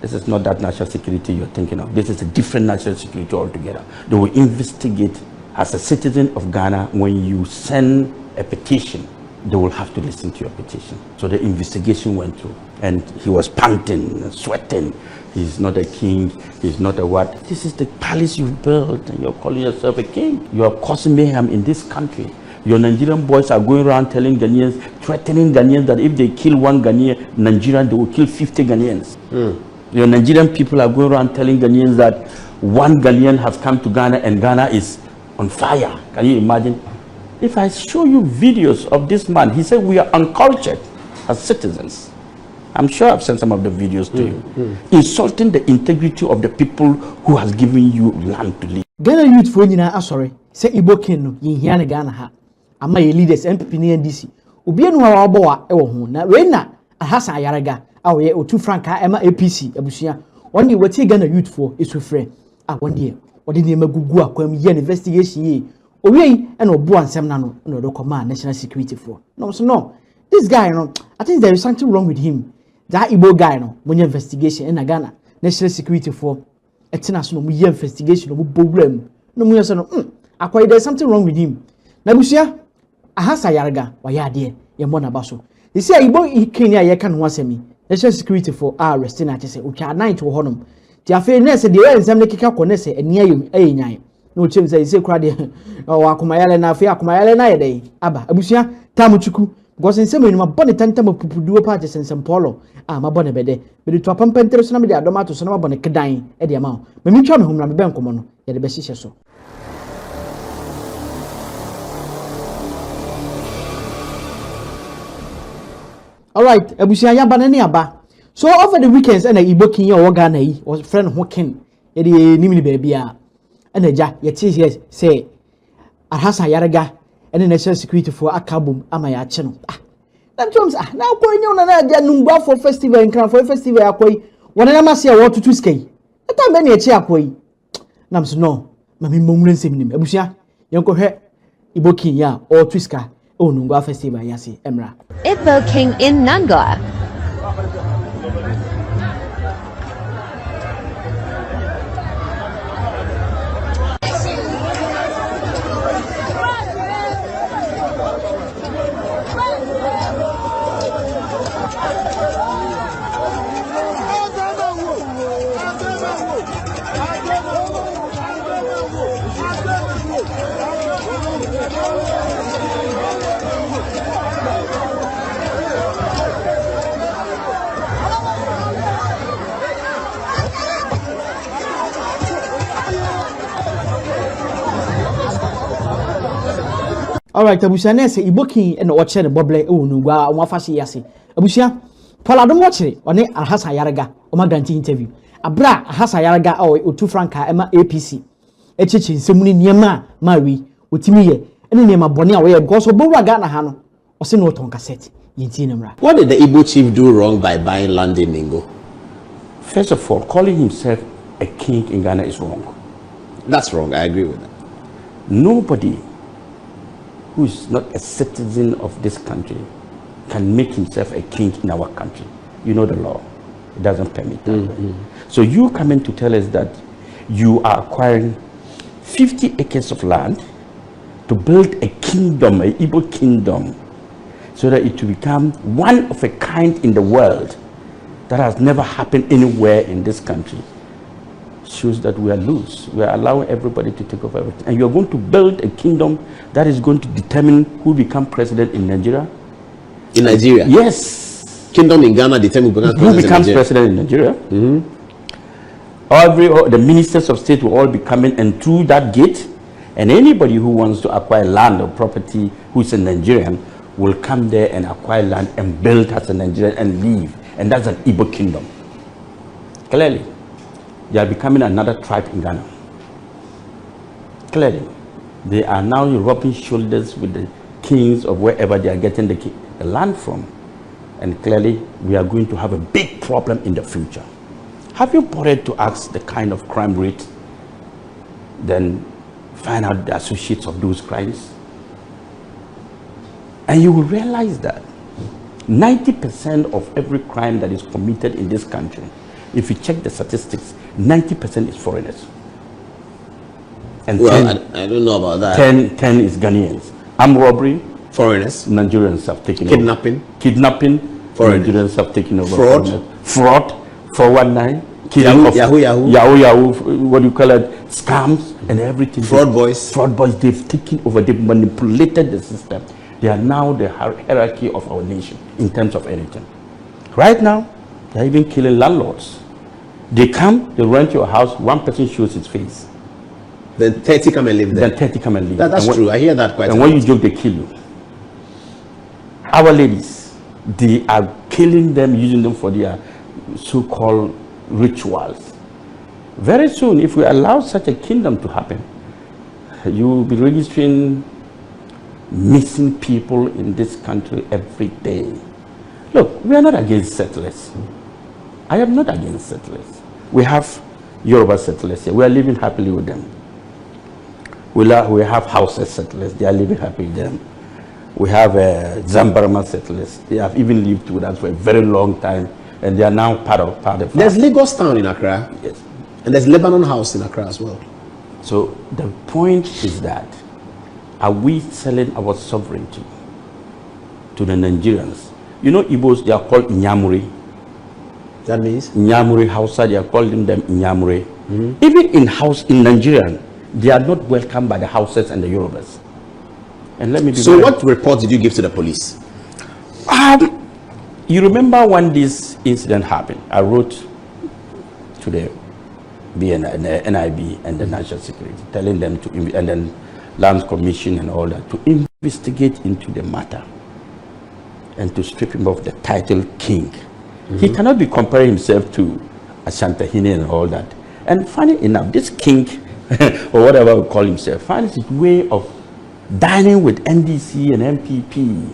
This is not that national security you're thinking of. This is a different national security altogether. They will investigate as a citizen of Ghana. When you send a petition, they will have to listen to your petition. So the investigation went through, and he was panting and sweating. He's not a king, he's not a what. This is the palace you've built, and you're calling yourself a king. You are causing mayhem in this country. Your Nigerian boys are going around telling Ghanaians, threatening Ghanaians that if they kill one Ghanaian, Nigerian, they will kill 50 Ghanaians. Your Nigerian people are going around telling Ghanaians that one Ghanaian has come to Ghana and Ghana is on fire. Can you imagine? If I show you videos of this man, he said we are uncultured as citizens. I'm sure I've sent some of the videos to you. Insulting the integrity of the people who has given you land to live. Ghana youth for you sorry. Say Igbo king no yin Ghana ha. Ama ye leaders MPP ni NDC. Obi enu ha obo e wo ho na we na Hassan Ayariga awo ye otu franka ema APC abusua. One day we Ghana youth for isu frɛ. One day odi ne magugu akwam ye investigation ye. Owi and obu ansem na no no do command national security for. No so no. This guy no, I think there is something wrong with him. That Igbo guy no, when investigation in Ghana national security for etina so no mu investigation no mu problem. No mu say no, there's something wrong with him. Na busia Hassan Ayariga waya de ye mo na ba so. He say Igbo Kenya ye kan ho asemi. National security for Arrɛෂtěd na say utwa night wo honom. Ti afi na say de ensem ne keka ko ne say eni ayem ayenyan. No chem say kura de akomayale na afi akomayale na ye dey. Aba abusia tamuchuku because ensem enu ma bone tantam pupuduo pa je sensem polo. Ma bone bede. Be de to apampentere so na me de adomato so na ma bone kedan e de ma. Me mi twa me hom na me ben komo no. Ye de be hihye so. All right, abusia ya banane aba. So over the weekends and Igbo king or Ghana yi was friend who king. E de nimini baby a. And eja ye tie say Hassan Ayariga and the national security for akabum ama ya che no. Them chums na ko nyu na dia numba for festival in for festival akoy. Wona na mase a wo tutu skai. Eta me na echi akoy. Nam so no, ma me momure nsem nim. Abusia ye nko hwe Igbo king ya or twiska o numba festival yase emra. Igbo king in Nangwa. All right, abusia na say Igbo king and watch the bubble e onugwa won afa se yase. Abusia Paul Adom watch one Hassan Ayariga o maganti interview. Abra Hassan Ayariga o otu franka ema APC. Echichi nsemuni niema mawi otimi ye ene niema bone a we because obowura Ghana ha no o se no ton cassette yenti namra. What did the Igbo chief do wrong by buying land in Ningo? First of all, calling himself a king in Ghana is wrong. That's wrong. I agree with that. Nobody who is not a citizen of this country can make himself a king in our country. You know the law. It doesn't permit that. So you come in to tell us that you are acquiring 50 acres of land to build a kingdom, an Igbo kingdom, so that it will become one of a kind in the world that has never happened anywhere in this country. Shows that we are loose. We are allowing everybody to take over everything. And you are going to build a kingdom that is going to determine who become president in Nigeria. In Nigeria? Yes. Kingdom in Ghana determines who becomes president in Nigeria. The ministers of state will all be coming and through that gate, and anybody who wants to acquire land or property who is a Nigerian will come there and acquire land and build as a Nigerian and leave. And that's an Igbo kingdom. Clearly. They are becoming another tribe in Ghana. Clearly, they are now rubbing shoulders with the kings of wherever they are getting the land from. And clearly, we are going to have a big problem in the future. Have you bothered to ask the kind of crime rate, then find out the associates of those crimes? And you will realize that 90% of every crime that is committed in this country if you check the statistics, 90% is foreigners. And well, I don't know about that. 10 is Ghanaians. Armed robbery, Foreigners. Nigerians have taken Kidnapping. over. Kidnapping, Foreigners. Nigerians have taken over. Fraud. Fraud, 419. Yahoo. What do you call it? Scams and everything. Fraud boys. Fraud boys, they've taken over, they've manipulated the system. They are now the hierarchy of our nation in terms of anything. Right now, they're even killing landlords. They come, they rent your house, one person shows his face. Then 30 come and live there. Then 30 come and live. That's true. I hear that quite a lot. And when you joke, they kill you. Our ladies, they are killing them, using them for their so-called rituals. Very soon, if we allow such a kingdom to happen, you will be registering missing people in this country every day. Look, we are not against settlers. I am not against settlers. We have Yoruba settlers here. We are living happily with them. We have Hausa settlers. They are living happily with them. We have Zambarama settlers. They have even lived with us for a very long time, and they are now part of. There's Lagos town in Accra. Yes. And there's Lebanon House in Accra as well. So the point is that, are we selling our sovereignty to the Nigerians? You know, Igbos, they are called Nyamuri. That means? Nyamuri Hausa, they are calling them Nyamuri. Even in Nigeria, they are not welcomed by the Hausas and the Yorubas. And let me be So what report did you give to the police? You remember when this incident happened, I wrote to the BNI, the NIB and the National Security, telling them to, and then Lands Commission and all that, to investigate into the matter and to strip him of the title king. He cannot be comparing himself to Ashantahine and all that. And funny enough, this king, or whatever we call himself, finds his way of dining with NDC and MPP.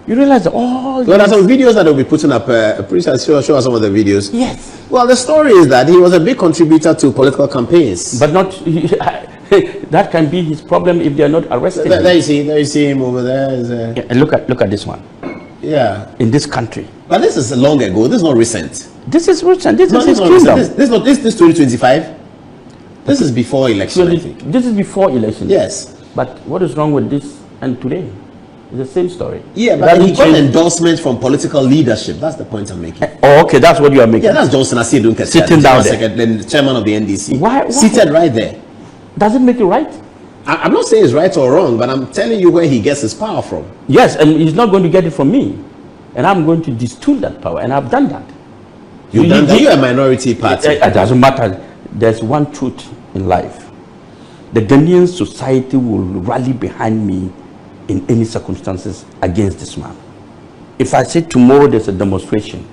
You realize all Well, there's some videos that will be putting up. Please show us some of the videos. Yes. Well, the story is that he was a big contributor to political campaigns. But not, that can be his problem if they are not arrested. There you see him over there. Yeah, and look at this one. Yeah. In this country. But this is long ago. This is not recent. This is recent. This is his not kingdom. recent. This 2025. This is before election, I think. This is before election. Yes. But what is wrong with this and today? It's the same story. Yeah, but he got endorsement from political leadership. That's the point I'm making. Oh, okay, that's what you are making. Yeah, that's Johnson Asiedu sitting down there. The chairman of the NDC. Why? Seated right there. Does it make it right? I'm not saying it's right or wrong, but I'm telling you where he gets his power from. Yes, and he's not going to get it from me. And I'm going to distill that power, and I've done that. You've done that? You're a minority party. It doesn't matter. There's one truth in life. The Ghanaian society will rally behind me in any circumstances against this man. If I say tomorrow there's a demonstration,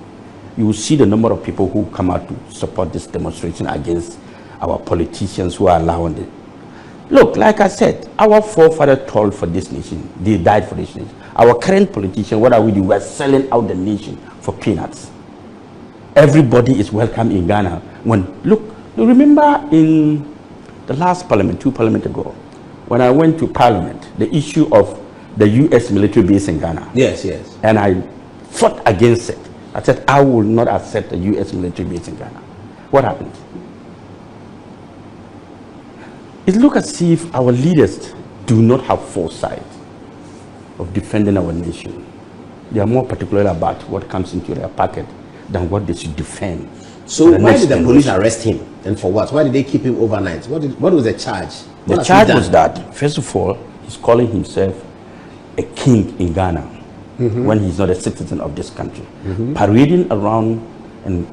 you will see the number of people who come out to support this demonstration against our politicians who are allowing it. Look, like I said, our forefathers toiled for this nation. They died for this nation. Our current politicians, what are we doing? We're selling out the nation for peanuts. Everybody is welcome in Ghana. Look, remember in the last parliament, 2 parliaments ago, when I went to parliament, the issue of the U.S. military base in Ghana. Yes, yes. And I fought against it. I said, I will not accept the U.S. military base in Ghana. What happened? It looks as if our leaders do not have foresight of defending our nation. They are more particular about what comes into their pocket than what they should defend. So why did the police arrest him? And for what? Why did they keep him overnight? What was the charge? The charge was that, first of all, he's calling himself a king in Ghana when he's not a citizen of this country. Parading around and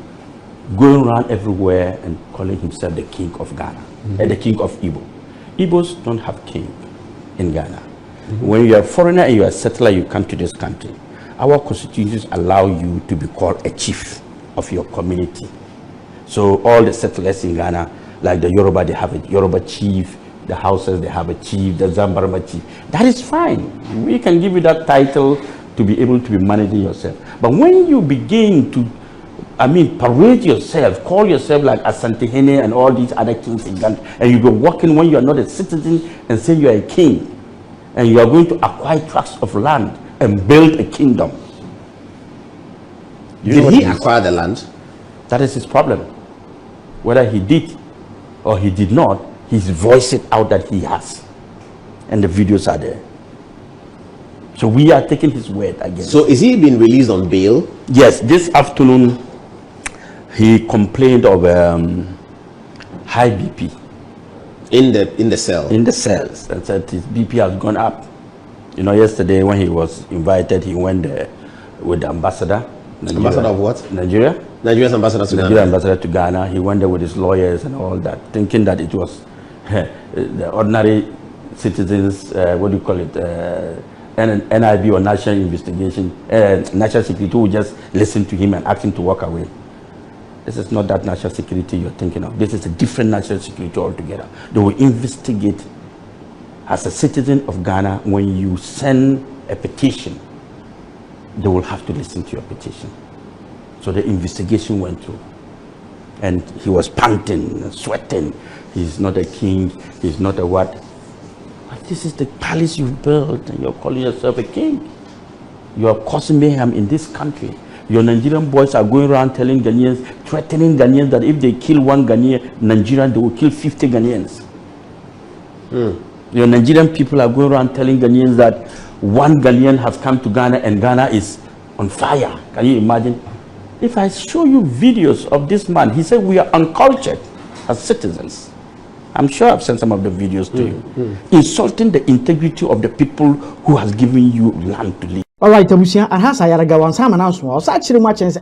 going around everywhere and calling himself the king of Ghana, the king of Igbo. Igbos don't have king in Ghana. When you are a foreigner and you are a settler, you come to this country. Our constitutions allow you to be called a chief of your community. So all the settlers in Ghana, like the Yoruba, they have a Yoruba chief. The Hausas, they have a chief. The Zambarama chief. That is fine. We can give you that title to be able to be managing yourself. But when you begin to, parade yourself, call yourself like Asantehene and all these other kings in Ghana, and you go walking when you are not a citizen and say you are a king, and you are going to acquire tracts of land and build a kingdom. Did he acquire the land? That is his problem. Whether he did or he did not, he's voiced it out that he has. And the videos are there. So we are taking his word again. So is he being released on bail? Yes, this afternoon he complained of high BP. In the cell? In the cells. And said his BP has gone up. You know, yesterday when he was invited, he went there with the ambassador. Nigeria. Ambassador of what? Nigeria. Nigeria's ambassador to Nigeria Ghana. ambassador to Ghana. He went there with his lawyers and all that, thinking that it was the ordinary citizens, what do you call it, NIB or National Investigation, National Security, who would just listen to him and ask him to walk away. This is not that national security you're thinking of. This is a different national security altogether. They will investigate. As a citizen of Ghana, when you send a petition, they will have to listen to your petition. So the investigation went through. And he was panting and sweating. He's not a king. He's not a what. But this is the palace you've built, and you're calling yourself a king. You are causing mayhem in this country. Your Nigerian boys are going around telling Ghanaians, threatening Ghanaians that if they kill one Ghanaian, Nigerian, they will kill 50 Ghanaians. Your Nigerian people are going around telling Ghanaians that one Ghanaian has come to Ghana and Ghana is on fire. Can you imagine? If I show you videos of this man, he said we are uncultured as citizens. I'm sure I've sent some of the videos to you. Insulting the integrity of the people who has given you land to live. All right, Abusia, and has Ayariga once I'm announced. I was actually much and say,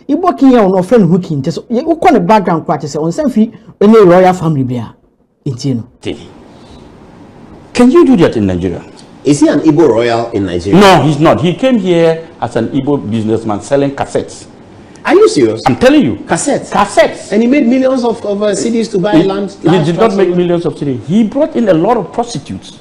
you working here on a friend who can test you call a background practice on some fee in a royal family beer. Can you do that in Nigeria? Is he an Igbo royal in Nigeria? No, he's not. He came here as an Igbo businessman selling cassettes. Are you serious? I'm telling you. Cassettes? Cassettes. And he made millions of CDs to buy land? He did not make millions of CDs. He brought in a lot of prostitutes.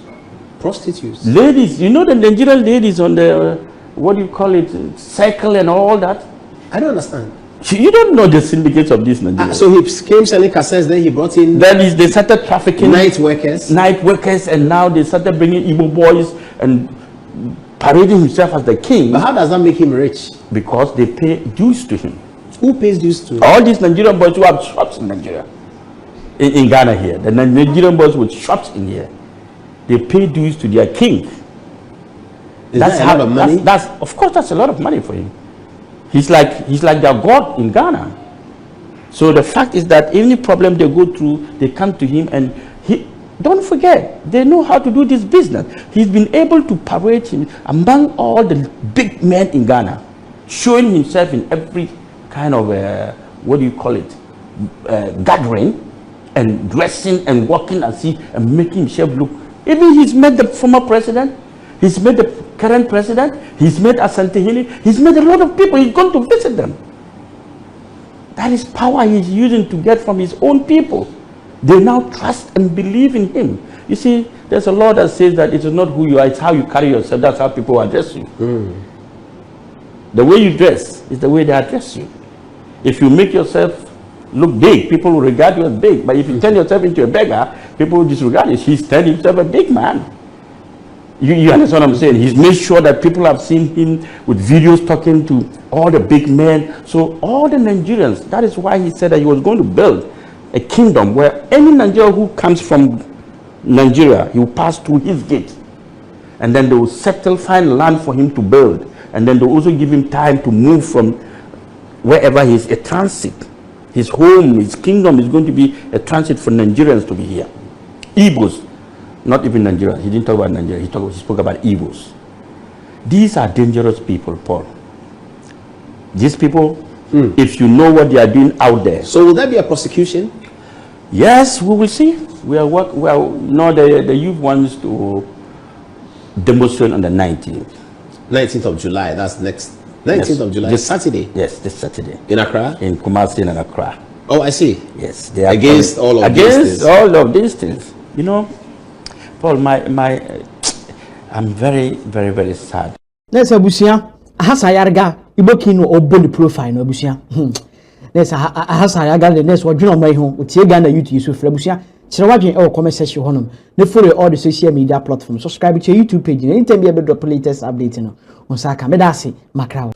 Prostitutes? Ladies. You know the Nigerian ladies on the, what do you call it, cycle and all that? I don't understand. You don't know the syndicates of this Nigeria. So he came selling cassettes, then he brought in... Then they started trafficking... Night workers? Night workers, and now they started bringing Igbo boys and parading himself as the king. But how does that make him rich? Because they pay dues to him. Who pays dues to him? All these Nigerian boys who have shops in Nigeria. In Ghana here. The Nigerian boys with shops in here. They pay dues to their king. Is that a lot of money? Of course, that's a lot of money for him. He's like their god in Ghana. So the fact is that any problem they go through, they come to him, and don't forget, they know how to do this business. He's been able to parade him among all the big men in Ghana, showing himself in every kind of what do you call it, gathering, and dressing and walking and making himself look. Even he's met the former president. He's met the current president. He's met Asante. He's met a lot of people. He's gone to visit them. That is power he's using to get from his own people. They now trust and believe in him. You see, there's a law that says that it is not who you are, it's how you carry yourself. That's how people address you. The way you dress is the way they address you. If you make yourself look big, people will regard you as big. But if you turn yourself into a beggar, people will disregard it. He's turned himself a big man. You understand what I'm saying? He's made sure that people have seen him with videos talking to all the big men. So all the Nigerians, that is why he said that he was going to build a kingdom where any Nigerian who comes from Nigeria, he will pass through his gate. And then they will find land for him to build. And then they will also give him time to move from wherever he is, a transit. His home, his kingdom is going to be a transit for Nigerians to be here. Igbos. Not even Nigeria. He didn't talk about Nigeria. He spoke about Igbos. These are dangerous people, Paul. These people, if you know what they are doing out there. So will there be a prosecution? Yes, we will see. The youth wants to demonstrate on the 19th. 19th of July. That's next 19th of July. This Saturday. Yes, this Saturday. In Accra? In Kumasi and Accra. Oh, I see. Yes, they are against all of these things. Against all of these things. You know, Paul, I'm very, very, very sad. Let's Abusia. Hassan Ayariga, Igbo king no open the profile no Abusia. Let's Hassan Ayariga the next one. You know my home. With Ghana YouTube so for Abusia. Chirawadwen e comment section honum. Ne follow all the social media platforms. Subscribe to your YouTube page. Anytime you drop latest update no. On saka medase makra.